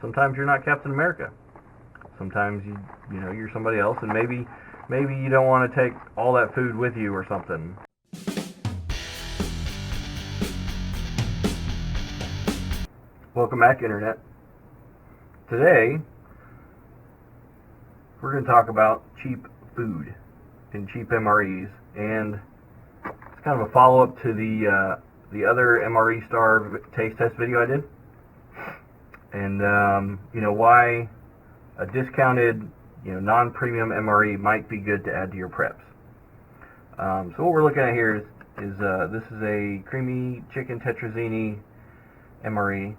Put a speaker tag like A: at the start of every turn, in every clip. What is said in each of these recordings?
A: Sometimes you're not Captain America. Sometimes you know you're somebody else, and maybe you don't want to take all that food with you or something. Welcome back, Internet. Today we're going to talk about cheap food and cheap MREs, and it's kind of a follow-up to the other MRE star taste test video I did, and you know why a discounted, you know, non-premium MRE might be good to add to your preps. So what we're looking at here is this is a creamy chicken tetrazzini MRE.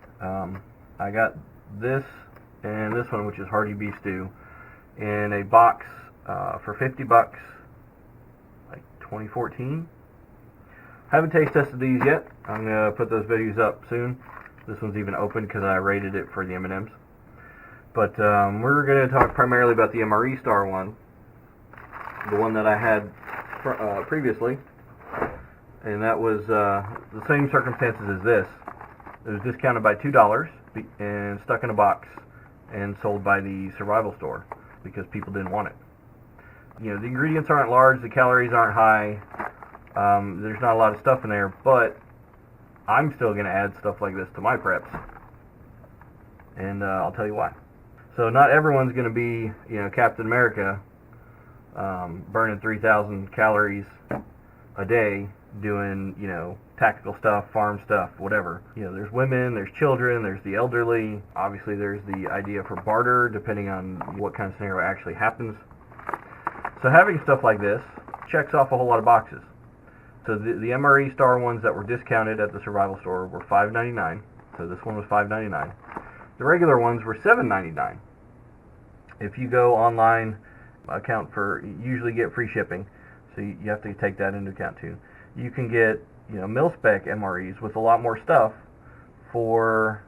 A: I got this and this one, which is hearty beef stew, in a box for $50, like 2014. Haven't taste tested these yet. I'm gonna put those videos up soon. This one's even open because I rated it for the M&Ms. But we're going to talk primarily about the MRE Star one, the one that I had previously, and that was the same circumstances as this. It was discounted by $2 and stuck in a box and sold by the survival store because people didn't want it. You know, the ingredients aren't large, the calories aren't high, there's not a lot of stuff in there, but I'm still going to add stuff like this to my preps, and I'll tell you why. So not everyone's going to be, you know, Captain America, burning 3,000 calories a day doing, you know, tactical stuff, farm stuff, whatever. You know, there's women, there's children, there's the elderly. Obviously, there's the idea for barter, depending on what kind of scenario actually happens. So having stuff like this checks off a whole lot of boxes. So the MRE Star ones that were discounted at the survival store were $5.99. So this one was $5.99. The regular ones were $7.99. If you go online, account for, you usually get free shipping, so you have to take that into account too. You can get, you know, mil-spec MREs with a lot more stuff for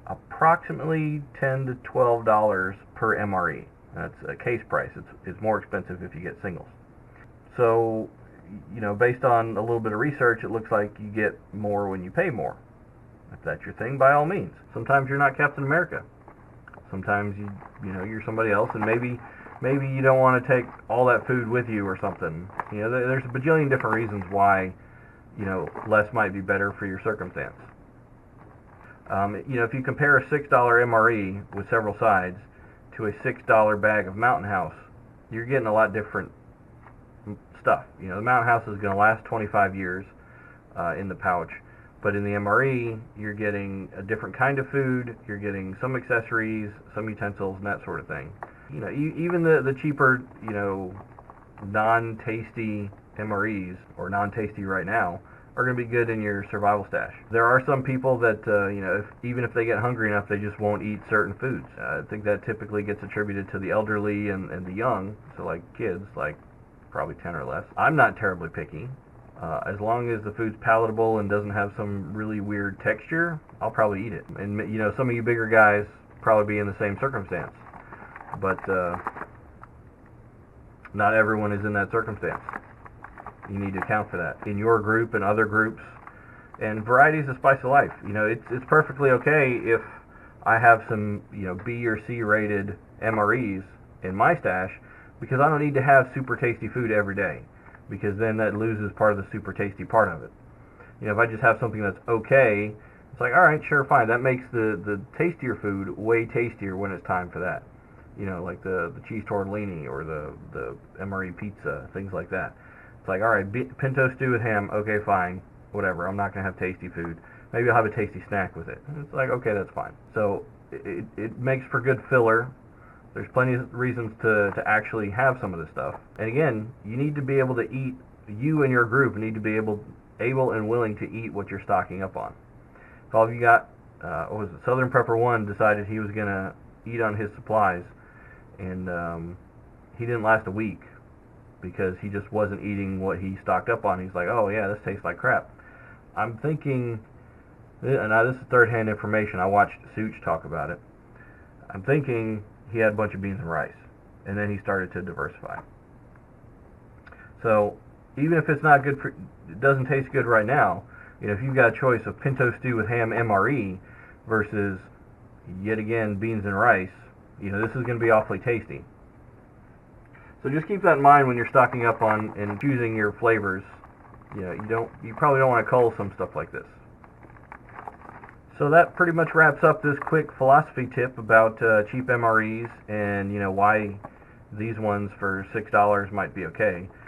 A: approximately $10 to $12 per MRE. That's a case price. It's more expensive if you get singles. So, you know, based on a little bit of research, it looks like you get more when you pay more. If that's your thing, by all means. Sometimes you're not Captain America. Sometimes you know you're somebody else, and maybe you don't want to take all that food with you or something. You know, there's a bajillion different reasons why, you know, less might be better for your circumstance. You know, if you compare a $6 MRE with several sides to a $6 bag of Mountain House, you're getting a lot different stuff. You know, the Mountain House is going to last 25 years in the pouch. But in the MRE, you're getting a different kind of food, you're getting some accessories, some utensils, and that sort of thing. You know, even the cheaper, you know, non-tasty MREs, or non-tasty right now, are going to be good in your survival stash. There are some people that, you know, even if they get hungry enough, they just won't eat certain foods. I think that typically gets attributed to the elderly and the young, so like kids, like probably 10 or less. I'm not terribly picky. As long as the food's palatable and doesn't have some really weird texture, I'll probably eat it. And, you know, some of you bigger guys probably be in the same circumstance. But not everyone is in that circumstance. You need to account for that. In your group and other groups, and variety is the spice of life. You know, it's perfectly okay if I have some, you know, B or C rated MREs in my stash, because I don't need to have super tasty food every day, because then that loses part of the super tasty part of it. You know, if I just have something that's okay, it's like, all right, sure, fine. That makes the tastier food way tastier when it's time for that. You know, like the cheese tortellini or the MRE pizza, things like that. It's like, all right, pinto stew with ham, okay, fine, whatever. I'm not going to have tasty food. Maybe I'll have a tasty snack with it. And it's like, okay, that's fine. So it makes for good filler. There's plenty of reasons to actually have some of this stuff. And again, you need to be able to eat, you and your group need to be able and willing to eat what you're stocking up on. If all of you got, what was it, Southern Prepper 1 decided he was going to eat on his supplies, and he didn't last a week because he just wasn't eating what he stocked up on. He's like, oh yeah, this tastes like crap. I'm thinking, and now this is third-hand information, I watched Such talk about it. I'm thinking he had a bunch of beans and rice, and then he started to diversify. So even if it's not good for, it doesn't taste good right now, if you've got a choice of pinto stew with ham MRE versus, yet again, beans and rice, this is going to be awfully tasty. So just keep that in mind when you're stocking up on and choosing your flavors. You probably don't want to cull some stuff like this. So that pretty much wraps up this quick philosophy tip about cheap MREs and why these ones for $6 might be okay.